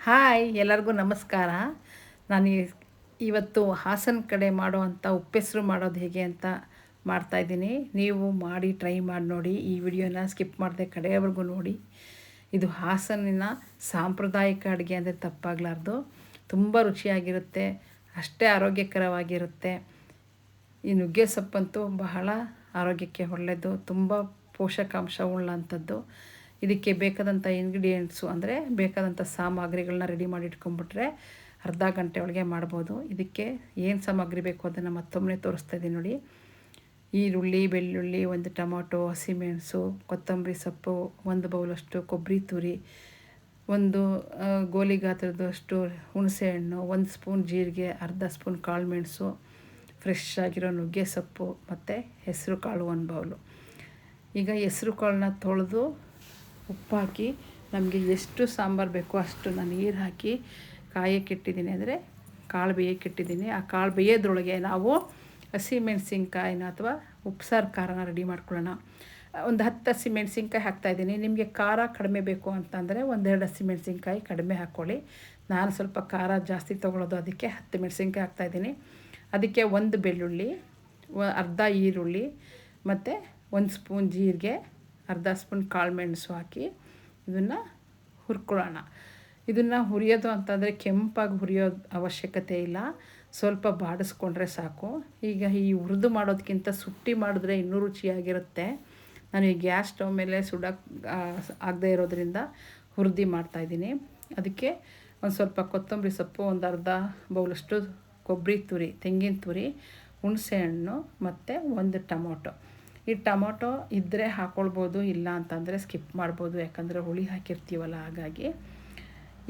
Hi ಎಲ್ಲರಿಗೂ ನಮಸ್ಕಾರ. ನಾನು ಇವತ್ತು ಹಾಸನ ಕಡೆ ಮಾಡುವಂಥ ಉಪ್ಪೆಸರು ಮಾಡೋದು ಹೇಗೆ ಅಂತ ಮಾಡ್ತಾಯಿದ್ದೀನಿ. ನೀವು ಮಾಡಿ ಟ್ರೈ ಮಾಡಿ ನೋಡಿ. ಈ ವಿಡಿಯೋನ ಸ್ಕಿಪ್ ಮಾಡದೆ ಕಡೆಯವರೆಗೂ ನೋಡಿ. ಇದು ಹಾಸನಿನ ಸಾಂಪ್ರದಾಯಿಕ ಅಡುಗೆ ಅಂದರೆ ತಪ್ಪಾಗಲಾರ್ದು. ತುಂಬ ರುಚಿಯಾಗಿರುತ್ತೆ, ಅಷ್ಟೇ ಆರೋಗ್ಯಕರವಾಗಿರುತ್ತೆ. ಈ ನುಗ್ಗೆ ಸೊಪ್ಪಂತೂ ಬಹಳ ಆರೋಗ್ಯಕ್ಕೆ ಒಳ್ಳೆಯದು, ತುಂಬ ಪೋಷಕಾಂಶವುಳ್ಳಂಥದ್ದು. ಇದಕ್ಕೆ ಬೇಕಾದಂಥ ಇಂಗ್ರೀಡಿಯೆಂಟ್ಸು ಅಂದರೆ ಬೇಕಾದಂಥ ಸಾಮಗ್ರಿಗಳನ್ನ ರೆಡಿ ಮಾಡಿ ಇಟ್ಕೊಂಡ್ಬಿಟ್ರೆ ಅರ್ಧ ಗಂಟೆ ಒಳಗೆ ಮಾಡ್ಬೋದು. ಇದಕ್ಕೆ ಏನು ಸಾಮಗ್ರಿ ಬೇಕು ಅದನ್ನು ಮತ್ತೊಮ್ಮೆ ತೋರಿಸ್ತಾ ಇದ್ದೀನಿ ನೋಡಿ. ಈರುಳ್ಳಿ, ಬೆಳ್ಳುಳ್ಳಿ, ಒಂದು ಟೊಮೊಟೊ, ಹಸಿಮೆಣಸು, ಕೊತ್ತಂಬರಿ ಸೊಪ್ಪು, ಒಂದು ಬೌಲಷ್ಟು ಕೊಬ್ಬರಿ ತುರಿ, ಒಂದು ಗೋಲಿ ಗಾತ್ರದಷ್ಟು ಹುಣಸೆಹಣ್ಣು, ಒಂದು ಸ್ಪೂನ್ ಜೀರಿಗೆ, ಅರ್ಧ ಸ್ಪೂನ್ ಕಾಳುಮೆಣಸು, ಫ್ರೆಶ್ ಆಗಿರೋ ನುಗ್ಗೆ ಸೊಪ್ಪು ಮತ್ತು ಹೆಸರು ಕಾಳು ಒಂದು ಬೌಲು. ಈಗ ಹೆಸರು ಕಾಳನ್ನ ತೊಳೆದು ಉಪ್ಪು ಹಾಕಿ ನಮಗೆ ಎಷ್ಟು ಸಾಂಬಾರು ಬೇಕೋ ಅಷ್ಟು ನಾನು ನೀರು ಹಾಕಿ ಕಾಯಕ್ಕಿಟ್ಟಿದ್ದೀನಿ, ಅಂದರೆ ಕಾಳು ಬೇಯಕ್ಕಿಟ್ಟಿದ್ದೀನಿ. ಆ ಕಾಳು ಬೇಯೋದ್ರೊಳಗೆ ನಾವು ಹಸಿಮೆಣ್ಸಿನ್ಕಾಯಿನ ಅಥವಾ ಉಪ್ಸಾರು ಖಾರನ ರೆಡಿ ಮಾಡ್ಕೊಳ್ಳೋಣ. ಒಂದು 10 ಹಸಿಮೆಣ್ಸಿನ್ಕಾಯಿ ಹಾಕ್ತಾಯಿದ್ದೀನಿ. ನಿಮಗೆ ಖಾರ ಕಡಿಮೆ ಬೇಕು ಅಂತಂದರೆ 1-2 ಹಸಿಮೆಣ್ಸಿನ್ಕಾಯಿ ಕಡಿಮೆ ಹಾಕ್ಕೊಳ್ಳಿ. ನಾನು ಸ್ವಲ್ಪ ಖಾರ ಜಾಸ್ತಿ ತೊಗೊಳೋದು, ಅದಕ್ಕೆ 10 ಮೆಣಸಿನ್ಕಾಯಿ ಹಾಕ್ತಾಯಿದ್ದೀನಿ. ಅದಕ್ಕೆ ಒಂದು ಬೆಳ್ಳುಳ್ಳಿ, ಅರ್ಧ ಈರುಳ್ಳಿ ಮತ್ತು 1 ಸ್ಪೂನ್ ಜೀರಿಗೆ, ಅರ್ಧ ಸ್ಪೂನ್ ಕಾಳುಮೆಣಸು ಹಾಕಿ ಇದನ್ನು ಹುರ್ಕೊಳ್ಳೋಣ. ಇದನ್ನು ಹುರಿಯೋದು ಅಂತಂದರೆ ಕೆಂಪಾಗಿ ಹುರಿಯೋ ಅವಶ್ಯಕತೆ ಇಲ್ಲ, ಸ್ವಲ್ಪ ಬಾಡಿಸ್ಕೊಂಡ್ರೆ ಸಾಕು. ಈಗ ಈ ಹುರಿದು ಮಾಡೋದಕ್ಕಿಂತ ಸುಟ್ಟಿ ಮಾಡಿದ್ರೆ ಇನ್ನೂ ರುಚಿಯಾಗಿರುತ್ತೆ. ನಾನು ಈ ಗ್ಯಾಸ್ ಸ್ಟವ್ ಮೇಲೆ ಸುಡೋಕ್ಕೆ ಆಗದೇ ಇರೋದ್ರಿಂದ ಹುರಿದು ಮಾಡ್ತಾಯಿದ್ದೀನಿ. ಅದಕ್ಕೆ ಒಂದು ಸ್ವಲ್ಪ ಕೊತ್ತಂಬರಿ ಸೊಪ್ಪು, ಒಂದು ಅರ್ಧ ಬೌಲಷ್ಟು ಕೊಬ್ಬರಿ ತುರಿ, ತೆಂಗಿನ ತುರಿ, ಹುಣಸೆಹಣ್ಣು ಮತ್ತು ಒಂದು ಟೊಮೊಟೊ. ಈ ಟೊಮೊಟೊ ಇದ್ದರೆ ಹಾಕ್ಕೊಳ್ಬೋದು, ಇಲ್ಲ ಅಂತಂದರೆ ಸ್ಕಿಪ್ ಮಾಡ್ಬೋದು, ಯಾಕಂದರೆ ಹುಳಿ ಹಾಕಿರ್ತೀವಲ್ಲ ಹಾಗಾಗಿ.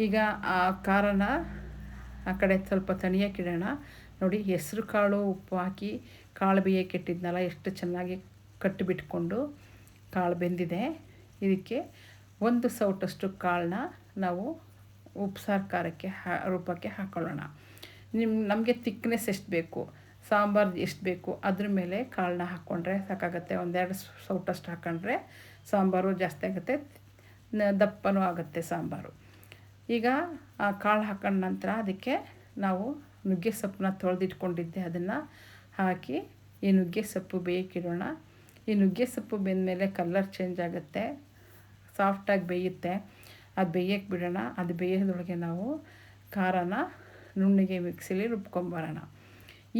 ಈಗ ಆ ಖಾರನ ಆ ಕಡೆ ಸ್ವಲ್ಪ ತಣಿಯಕ್ಕಿಡೋಣ. ನೋಡಿ, ಹೆಸ್ರು ಕಾಳು ಉಪ್ಪು ಹಾಕಿ ಕಾಳು ಬೇಯಕ್ಕಿಟ್ಟಿದ್ನಲ್ಲ, ಎಷ್ಟು ಚೆನ್ನಾಗಿ ಕಟ್ಟಿಬಿಟ್ಕೊಂಡು ಕಾಳು ಬೆಂದಿದೆ. ಇದಕ್ಕೆ ಒಂದು ಸೌಟಷ್ಟು ಕಾಳನ್ನ ನಾವು ಉಪ್ಸಾರು ಖಾರಕ್ಕೆ ರೂಪಕ್ಕೆ ಹಾಕ್ಕೊಳ್ಳೋಣ. ನಮಗೆ ತಿಕ್ನೆಸ್ ಎಷ್ಟು ಬೇಕು, ಸಾಂಬಾರು ಎಷ್ಟು ಬೇಕು ಅದ್ರ ಮೇಲೆ ಕಾಳನ್ನ ಹಾಕ್ಕೊಂಡ್ರೆ ಸಾಕಾಗುತ್ತೆ. 1-2 ಸೌಟಷ್ಟು ಹಾಕ್ಕೊಂಡ್ರೆ ಸಾಂಬಾರು ಜಾಸ್ತಿ ಆಗುತ್ತೆ, ದಪ್ಪನೂ ಆಗುತ್ತೆ ಸಾಂಬಾರು. ಈಗ ಆ ಕಾಳು ಹಾಕೊಂಡ ನಂತರ ಅದಕ್ಕೆ ನಾವು ನುಗ್ಗೆ ಸೊಪ್ಪನ್ನ ತೊಳೆದಿಟ್ಕೊಂಡಿದ್ದೆ ಅದನ್ನು ಹಾಕಿ ಈ ನುಗ್ಗೆ ಸೊಪ್ಪು ಬೇಯಕ್ಕಿಡೋಣ. ಈ ನುಗ್ಗೆ ಸೊಪ್ಪು ಬೆಂದಮೇಲೆ ಕಲರ್ ಚೇಂಜ್ ಆಗುತ್ತೆ, ಸಾಫ್ಟಾಗಿ ಬೇಯುತ್ತೆ. ಅದು ಬೇಯಕ್ಕೆ ಬಿಡೋಣ. ಅದು ಬೇಯೋದ್ರೊಳಗೆ ನಾವು ಖಾರನ ನುಣ್ಣಗೆ ಮಿಕ್ಸಿಲಿ ರುಬ್ಕೊಂಬರೋಣ.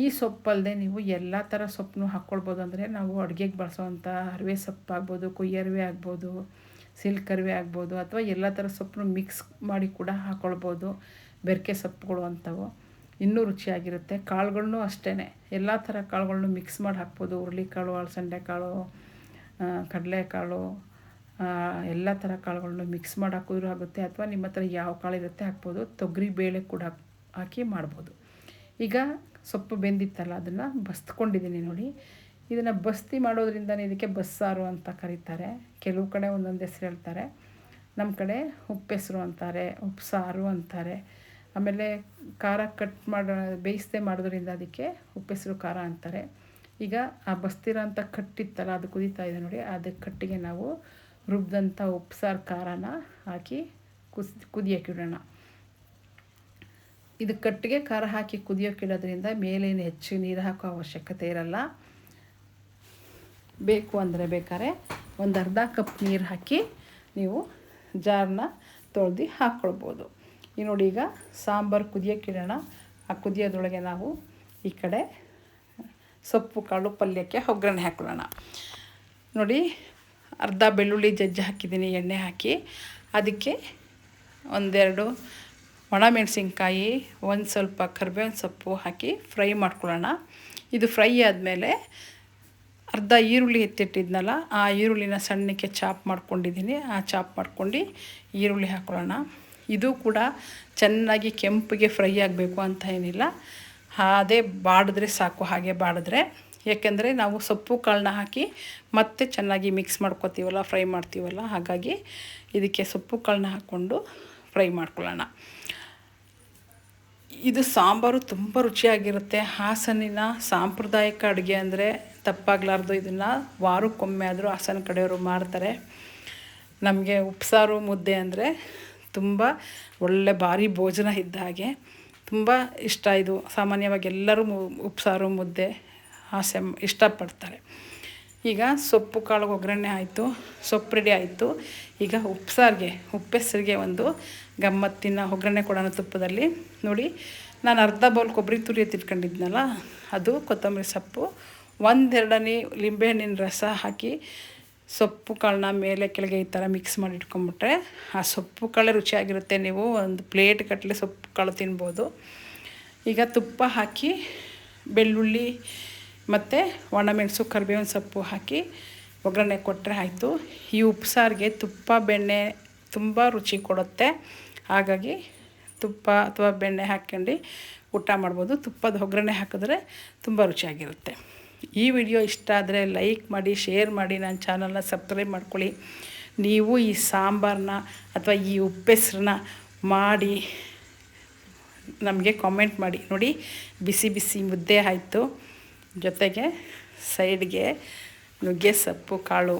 ಈ ಸೊಪ್ಪಲ್ಲದೆ ನೀವು ಎಲ್ಲ ಥರ ಸೊಪ್ಪನ್ನು ಹಾಕ್ಕೊಳ್ಬೋದು. ಅಂದರೆ ನಾವು ಅಡುಗೆಗೆ ಬಳಸೋವಂಥ ಅರಿವೆ ಸೊಪ್ಪು ಆಗ್ಬೋದು, ಕೊಯ್ಯರಿವೆ ಆಗ್ಬೋದು, ಸಿಲ್ಕ್ ಅರಿವೆ ಆಗ್ಬೋದು, ಅಥವಾ ಎಲ್ಲ ಥರ ಸೊಪ್ಪನ್ನು ಮಿಕ್ಸ್ ಮಾಡಿ ಕೂಡ ಹಾಕ್ಕೊಳ್ಬೋದು. ಬೆರಕೆ ಸೊಪ್ಪುಗಳು ಅಂಥವು ಇನ್ನೂ ರುಚಿಯಾಗಿರುತ್ತೆ. ಕಾಳುಗಳನ್ನೂ ಅಷ್ಟೇ ಎಲ್ಲ ಥರ ಕಾಳುಗಳನ್ನು ಮಿಕ್ಸ್ ಮಾಡಿ ಹಾಕ್ಬೋದು. ಹುರುಳಿಕಾಳು, ಅಲಸಂದೆ ಕಾಳು, ಕಡಲೆಕಾಳು, ಎಲ್ಲ ಥರ ಕಾಳುಗಳನ್ನು ಮಿಕ್ಸ್ ಮಾಡಿ ಹಾಕಿದ್ರೂ ಆಗುತ್ತೆ, ಅಥವಾ ನಿಮ್ಮ ಹತ್ರ ಯಾವ ಕಾಳು ಇರುತ್ತೆ ಹಾಕ್ಬೋದು. ತೊಗರಿ ಬೇಳೆ ಕೂಡ ಹಾಕಿ ಮಾಡ್ಬೋದು. ಈಗ ಸೊಪ್ಪು ಬೆಂದಿತ್ತಲ್ಲ ಅದನ್ನು ಬಸ್ಕೊಂಡಿದ್ದೀನಿ ನೋಡಿ. ಇದನ್ನು ಬಸ್ತಿ ಮಾಡೋದ್ರಿಂದನೇ ಇದಕ್ಕೆ ಬಸ್ಸಾರು ಅಂತ ಕರೀತಾರೆ. ಕೆಲವು ಕಡೆ ಒಂದೊಂದು ಹೆಸ್ರು ಹೇಳ್ತಾರೆ. ನಮ್ಮ ಕಡೆ ಉಪ್ಪೆಸರು ಅಂತಾರೆ, ಉಪ್ಸಾರು ಅಂತಾರೆ. ಆಮೇಲೆ ಖಾರ ಬೇಯಿಸದೆ ಮಾಡೋದ್ರಿಂದ ಅದಕ್ಕೆ ಉಪ್ಪೆಸರು ಖಾರ ಅಂತಾರೆ. ಈಗ ಆ ಬಸ್ತಿರೋ ಅಂಥ ಕಟ್ಟಿತ್ತಲ್ಲ ಅದು ಕುದೀತಾ ಇದೆ ನೋಡಿ, ಅದಕ್ಕೆ ಕಟ್ಟಿಗೆ ನಾವು ರುಬ್ಬಿದಂಥ ಉಪ್ಸಾರು ಖಾರನ ಹಾಕಿ ಕುದಿಯೋಕ್ಕಿಡೋಣ. ಇದು ಕಟ್ಟಿಗೆ ಖಾರ ಹಾಕಿ ಕುದಿಯೋಕ್ಕಿಡೋದ್ರಿಂದ ಮೇಲೇನು ಹೆಚ್ಚು ನೀರು ಹಾಕೋ ಅವಶ್ಯಕತೆ ಇರಲ್ಲ. ಬೇಕು ಅಂದರೆ ಬೇಕಾದ್ರೆ ಒಂದು ಅರ್ಧ ಕಪ್ ನೀರು ಹಾಕಿ ನೀವು ಜಾರನ್ನ ತೊಳೆದು ಹಾಕ್ಕೊಳ್ಬೋದು. ಈ ನೋಡಿ, ಈಗ ಸಾಂಬಾರು ಕುದಿಯೋಕ್ಕಿಡೋಣ. ಆ ಕುದಿಯೋದ್ರೊಳಗೆ ನಾವು ಈ ಕಡೆ ಸೊಪ್ಪು ಕಾಳು ಪಲ್ಯಕ್ಕೆ ಒಗ್ಗರಣೆ ಹಾಕೊಳ್ಳೋಣ. ನೋಡಿ, ಅರ್ಧ ಬೆಳ್ಳುಳ್ಳಿ ಜಜ್ಜಿ ಹಾಕಿದ್ದೀನಿ ಎಣ್ಣೆ ಹಾಕಿ. ಅದಕ್ಕೆ 1-2 ಒಣಮೆಣಸಿನ್ಕಾಯಿ, ಒಂದು ಸ್ವಲ್ಪ ಕರಿಬೇವಿನ ಸೊಪ್ಪು ಹಾಕಿ ಫ್ರೈ ಮಾಡ್ಕೊಳ್ಳೋಣ. ಇದು ಫ್ರೈ ಆದಮೇಲೆ ಅರ್ಧ ಈರುಳ್ಳಿ ಎತ್ತಿಟ್ಟಿದ್ನಲ್ಲ, ಆ ಈರುಳ್ಳಿನ ಸಣ್ಣಕ್ಕೆ ಚಾಪ್ ಮಾಡ್ಕೊಂಡಿದ್ದೀನಿ. ಆ ಚಾಪ್ ಮಾಡ್ಕೊಂಡು ಈರುಳ್ಳಿ ಹಾಕ್ಕೊಳ್ಳೋಣ. ಇದು ಕೂಡ ಚೆನ್ನಾಗಿ ಕೆಂಪಿಗೆ ಫ್ರೈ ಆಗಬೇಕು ಅಂತ ಏನಿಲ್ಲ, ಅದೇ ಬಾಡಿದ್ರೆ ಸಾಕು. ಹಾಗೆ ಬಾಡಿದ್ರೆ, ಏಕೆಂದರೆ ನಾವು ಸೊಪ್ಪು ಕಾಳನ್ನ ಹಾಕಿ ಮತ್ತೆ ಚೆನ್ನಾಗಿ ಮಿಕ್ಸ್ ಮಾಡ್ಕೊತೀವಲ್ಲ, ಫ್ರೈ ಮಾಡ್ತೀವಲ್ಲ, ಹಾಗಾಗಿ ಇದಕ್ಕೆ ಸೊಪ್ಪು ಕಾಳನ್ನ ಹಾಕ್ಕೊಂಡು ಫ್ರೈ ಮಾಡ್ಕೊಳ್ಳೋಣ. ಇದು ಸಾಂಬಾರು ತುಂಬ ರುಚಿಯಾಗಿರುತ್ತೆ. ಹಾಸನಿನ ಸಾಂಪ್ರದಾಯಿಕ ಅಡುಗೆ ಅಂದರೆ ತಪ್ಪಾಗಲಾರ್ದು. ಇದನ್ನು ವಾರಕ್ಕೊಮ್ಮೆ ಆದರೂ ಹಾಸನ ಕಡೆಯವರು ಮಾಡ್ತಾರೆ. ನಮಗೆ ಉಪ್ಸಾರು ಮುದ್ದೆ ಅಂದರೆ ತುಂಬ ಒಳ್ಳೆ ಭಾರಿ ಭೋಜನ ಇದ್ದ ಹಾಗೆ, ತುಂಬ ಇಷ್ಟ ಇದು. ಸಾಮಾನ್ಯವಾಗಿ ಎಲ್ಲರೂ ಉಪ್ಸಾರು ಮುದ್ದೆ ಹಾಸ್ಯ ಇಷ್ಟಪಡ್ತಾರೆ. ಈಗ ಸೊಪ್ಪು ಕಾಳು ಒಗ್ಗರಣೆ ಆಯಿತು, ಸೊಪ್ಪು ರೆಡಿ ಆಯಿತು. ಈಗ ಉಪ್ಪೆಸರಿಗೆ ಒಂದು ಗಮ್ಮತ್ತಿನ ಒಗ್ಗರಣೆ ಕೊಡೋಣ ತುಪ್ಪದಲ್ಲಿ. ನೋಡಿ, ನಾನು ಅರ್ಧ ಬೌಲ್ ಕೊಬ್ಬರಿ ತುರಿ ಎತ್ತಿಟ್ಕೊಂಡಿದ್ನಲ್ಲ, ಅದು ಕೊತ್ತಂಬರಿ ಸೊಪ್ಪು, 1-2 ಹನಿ ಲಿಂಬೆಹಣ್ಣಿನ ರಸ ಹಾಕಿ ಸೊಪ್ಪು ಕಾಳನ್ನ ಮೇಲೆ ಕೆಳಗೆ ಈ ಥರ ಮಿಕ್ಸ್ ಮಾಡಿ ಇಟ್ಕೊಂಬಿಟ್ರೆ ಆ ಸೊಪ್ಪು ಕಾಳೇ ರುಚಿಯಾಗಿರುತ್ತೆ. ನೀವು ಒಂದು ಪ್ಲೇಟ್ ಗಟ್ಟಲೆ ಸೊಪ್ಪು ಕಾಳು ತಿನ್ಬೋದು. ಈಗ ತುಪ್ಪ ಹಾಕಿ ಬೆಳ್ಳುಳ್ಳಿ ಮತ್ತು ಒಣಮೆಣಸು ಕರಿಬೇವಿನ ಸೊಪ್ಪು ಹಾಕಿ ಒಗ್ಗರಣೆ ಕೊಟ್ಟರೆ ಆಯಿತು. ಈ ಉಪ್ಸಾರಿಗೆ ತುಪ್ಪ ಬೆಣ್ಣೆ ತುಂಬ ರುಚಿ ಕೊಡುತ್ತೆ. ಹಾಗಾಗಿ ತುಪ್ಪ ಅಥವಾ ಬೆಣ್ಣೆ ಹಾಕ್ಕೊಂಡು ಊಟ ಮಾಡ್ಬೋದು. ತುಪ್ಪದ ಒಗ್ಗರಣೆ ಹಾಕಿದ್ರೆ ತುಂಬ ರುಚಿಯಾಗಿರುತ್ತೆ. ಈ ವಿಡಿಯೋ ಇಷ್ಟ ಆದರೆ ಲೈಕ್ ಮಾಡಿ, ಶೇರ್ ಮಾಡಿ, ನನ್ನ ಚಾನಲ್ನ ಸಬ್ಸ್ಕ್ರೈಬ್ ಮಾಡ್ಕೊಳ್ಳಿ. ನೀವು ಈ ಸಾಂಬಾರನ್ನ ಅಥವಾ ಈ ಉಪ್ಪೆಸರನ್ನ ಮಾಡಿ ನಮಗೆ ಕಾಮೆಂಟ್ ಮಾಡಿ. ನೋಡಿ, ಬಿಸಿ ಬಿಸಿ ಮುದ್ದೆ ಆಯಿತು, ಜೊತೆಗೆ ಸೈಡ್ಗೆ ನುಗ್ಗೆ ಸೊಪ್ಪು ಕಾಳು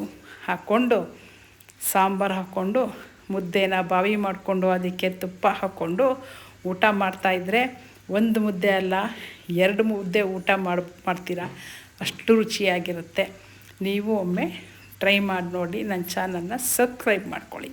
ಹಾಕ್ಕೊಂಡು ಸಾಂಬಾರು ಹಾಕ್ಕೊಂಡು ಮುದ್ದೆನ ಬಾವಿ ಮಾಡಿಕೊಂಡು ಅದಕ್ಕೆ ತುಪ್ಪ ಹಾಕ್ಕೊಂಡು ಊಟ ಮಾಡ್ತಾಯಿದ್ರೆ ಒಂದು ಮುದ್ದೆ ಅಲ್ಲ 2 ಮುದ್ದೆ ಊಟ ಮಾಡ್ತೀರಾ, ಅಷ್ಟು ರುಚಿಯಾಗಿರುತ್ತೆ. ನೀವು ಒಮ್ಮೆ ಟ್ರೈ ಮಾಡಿ ನೋಡಿ. ನನ್ನ ಚಾನಲ್ನ ಸಬ್ಸ್ಕ್ರೈಬ್ ಮಾಡ್ಕೊಳ್ಳಿ.